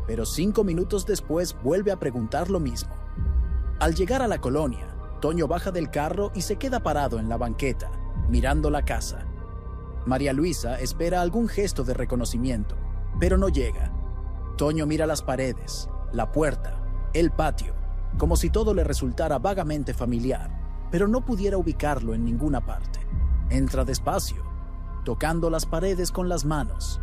pero 5 minutos después vuelve a preguntar lo mismo. Al llegar a la colonia, Toño baja del carro y se queda parado en la banqueta, mirando la casa. María Luisa espera algún gesto de reconocimiento, pero no llega. Toño mira las paredes, la puerta, el patio, como si todo le resultara vagamente familiar, pero no pudiera ubicarlo en ninguna parte. Entra despacio, tocando las paredes con las manos,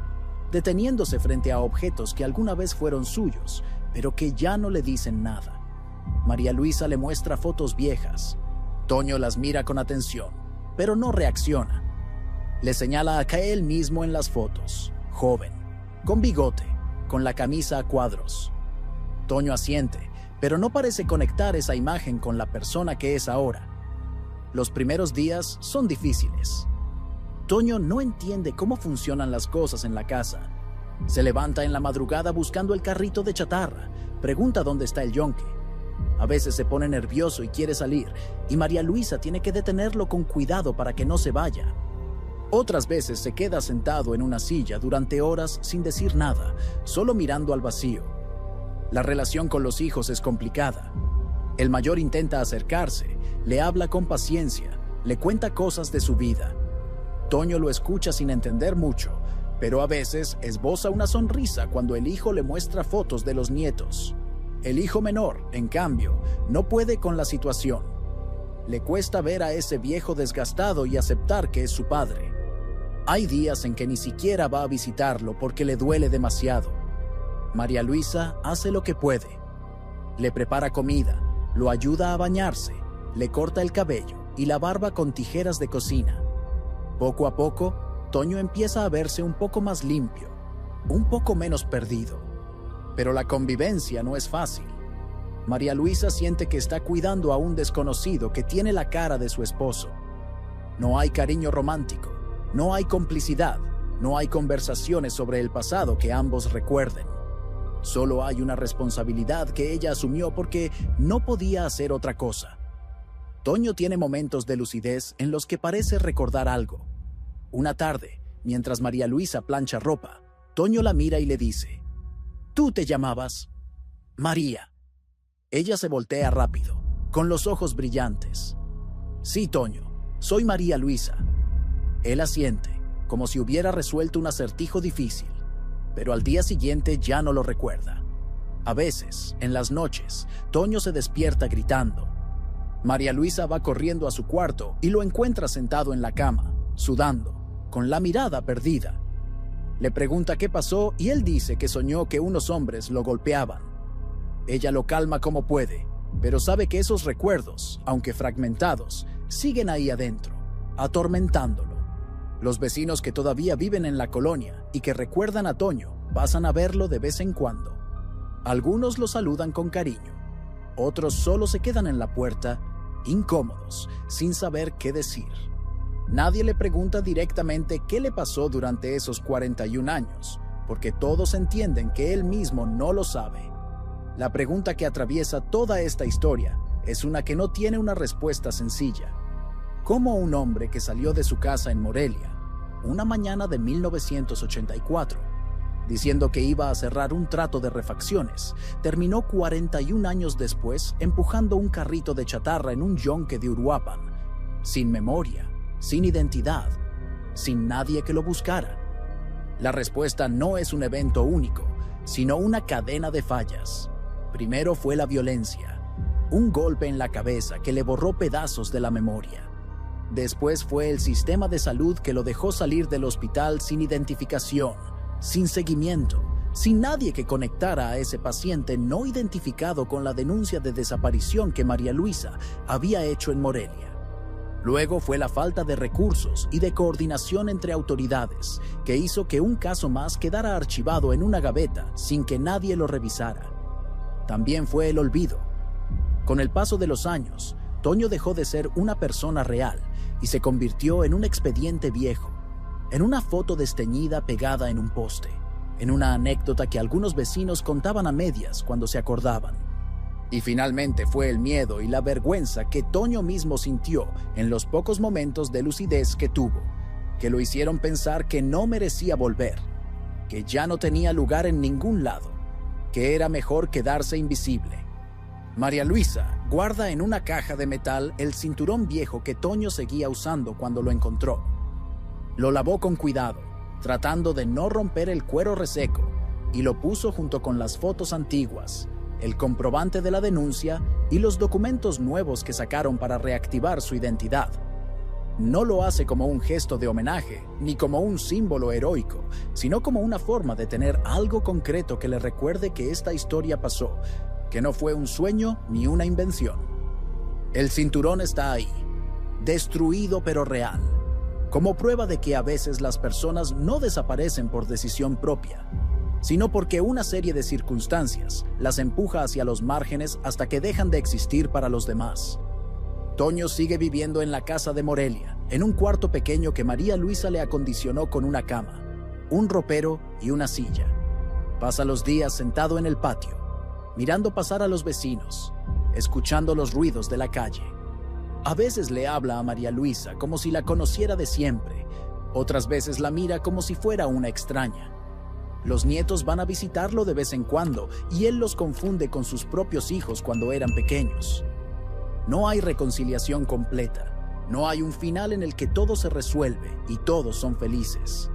deteniéndose frente a objetos que alguna vez fueron suyos, pero que ya no le dicen nada. María Luisa le muestra fotos viejas. Toño las mira con atención, pero no reacciona. Le señala a él mismo en las fotos, joven, con bigote, con la camisa a cuadros. Toño asiente, pero no parece conectar esa imagen con la persona que es ahora. Los primeros días son difíciles. Toño no entiende cómo funcionan las cosas en la casa. Se levanta en la madrugada buscando el carrito de chatarra, pregunta dónde está el yonque. A veces se pone nervioso y quiere salir, y María Luisa tiene que detenerlo con cuidado para que no se vaya. Otras veces se queda sentado en una silla durante horas sin decir nada, solo mirando al vacío. La relación con los hijos es complicada. El mayor intenta acercarse, le habla con paciencia, le cuenta cosas de su vida. Toño lo escucha sin entender mucho, pero a veces esboza una sonrisa cuando el hijo le muestra fotos de los nietos. El hijo menor, en cambio, no puede con la situación. Le cuesta ver a ese viejo desgastado y aceptar que es su padre. Hay días en que ni siquiera va a visitarlo porque le duele demasiado. María Luisa hace lo que puede. Le prepara comida, lo ayuda a bañarse, le corta el cabello y la barba con tijeras de cocina. Poco a poco, Toño empieza a verse un poco más limpio, un poco menos perdido. Pero la convivencia no es fácil. María Luisa siente que está cuidando a un desconocido que tiene la cara de su esposo. No hay cariño romántico, no hay complicidad, no hay conversaciones sobre el pasado que ambos recuerden. Solo hay una responsabilidad que ella asumió porque no podía hacer otra cosa. Toño tiene momentos de lucidez en los que parece recordar algo. Una tarde, mientras María Luisa plancha ropa, Toño la mira y le dice: «¿Tú te llamabas?» «María». Ella se voltea rápido, con los ojos brillantes. «Sí, Toño, soy María Luisa». Él asiente, como si hubiera resuelto un acertijo difícil, pero al día siguiente ya no lo recuerda. A veces, en las noches, Toño se despierta gritando. María Luisa va corriendo a su cuarto y lo encuentra sentado en la cama, sudando, con la mirada perdida. Le pregunta qué pasó y él dice que soñó que unos hombres lo golpeaban. Ella lo calma como puede, pero sabe que esos recuerdos, aunque fragmentados, siguen ahí adentro, atormentándolo. Los vecinos que todavía viven en la colonia y que recuerdan a Toño pasan a verlo de vez en cuando. Algunos lo saludan con cariño, otros solo se quedan en la puerta, incómodos, sin saber qué decir. Nadie le pregunta directamente qué le pasó durante esos 41 años, porque todos entienden que él mismo no lo sabe. La pregunta que atraviesa toda esta historia es una que no tiene una respuesta sencilla. ¿Cómo un hombre que salió de su casa en Morelia, una mañana de 1984, diciendo que iba a cerrar un trato de refacciones, terminó 41 años después empujando un carrito de chatarra en un yonque de Uruapan, sin memoria, sin identidad, sin nadie que lo buscara? La respuesta no es un evento único, sino una cadena de fallas. Primero fue la violencia, un golpe en la cabeza que le borró pedazos de la memoria. Después fue el sistema de salud que lo dejó salir del hospital sin identificación, sin seguimiento, sin nadie que conectara a ese paciente no identificado con la denuncia de desaparición que María Luisa había hecho en Morelia. Luego fue la falta de recursos y de coordinación entre autoridades, que hizo que un caso más quedara archivado en una gaveta sin que nadie lo revisara. También fue el olvido. Con el paso de los años, Toño dejó de ser una persona real y se convirtió en un expediente viejo, en una foto desteñida pegada en un poste, en una anécdota que algunos vecinos contaban a medias cuando se acordaban. Y finalmente fue el miedo y la vergüenza que Toño mismo sintió en los pocos momentos de lucidez que tuvo, que lo hicieron pensar que no merecía volver, que ya no tenía lugar en ningún lado, que era mejor quedarse invisible. María Luisa guarda en una caja de metal el cinturón viejo que Toño seguía usando cuando lo encontró. Lo lavó con cuidado, tratando de no romper el cuero reseco, y lo puso junto con las fotos antiguas, el comprobante de la denuncia y los documentos nuevos que sacaron para reactivar su identidad. No lo hace como un gesto de homenaje, ni como un símbolo heroico, sino como una forma de tener algo concreto que le recuerde que esta historia pasó, que no fue un sueño ni una invención. El cinturón está ahí, destruido pero real, como prueba de que a veces las personas no desaparecen por decisión propia, sino porque una serie de circunstancias las empuja hacia los márgenes hasta que dejan de existir para los demás. Toño sigue viviendo en la casa de Morelia, en un cuarto pequeño que María Luisa le acondicionó con una cama, un ropero y una silla. Pasa los días sentado en el patio, mirando pasar a los vecinos, escuchando los ruidos de la calle. A veces le habla a María Luisa como si la conociera de siempre, otras veces la mira como si fuera una extraña. Los nietos van a visitarlo de vez en cuando y él los confunde con sus propios hijos cuando eran pequeños. No hay reconciliación completa, no hay un final en el que todo se resuelve y todos son felices.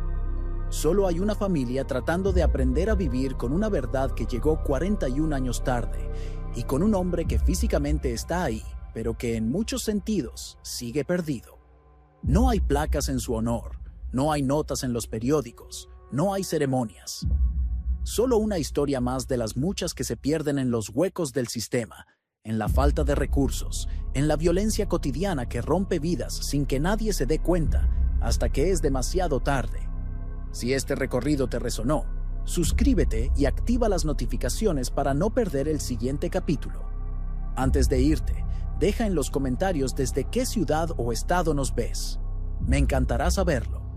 Solo hay una familia tratando de aprender a vivir con una verdad que llegó 41 años tarde y con un hombre que físicamente está ahí, pero que en muchos sentidos sigue perdido. No hay placas en su honor, no hay notas en los periódicos, no hay ceremonias. Solo una historia más de las muchas que se pierden en los huecos del sistema, en la falta de recursos, en la violencia cotidiana que rompe vidas sin que nadie se dé cuenta hasta que es demasiado tarde. Si este recorrido te resonó, suscríbete y activa las notificaciones para no perder el siguiente capítulo. Antes de irte, deja en los comentarios desde qué ciudad o estado nos ves. Me encantará saberlo.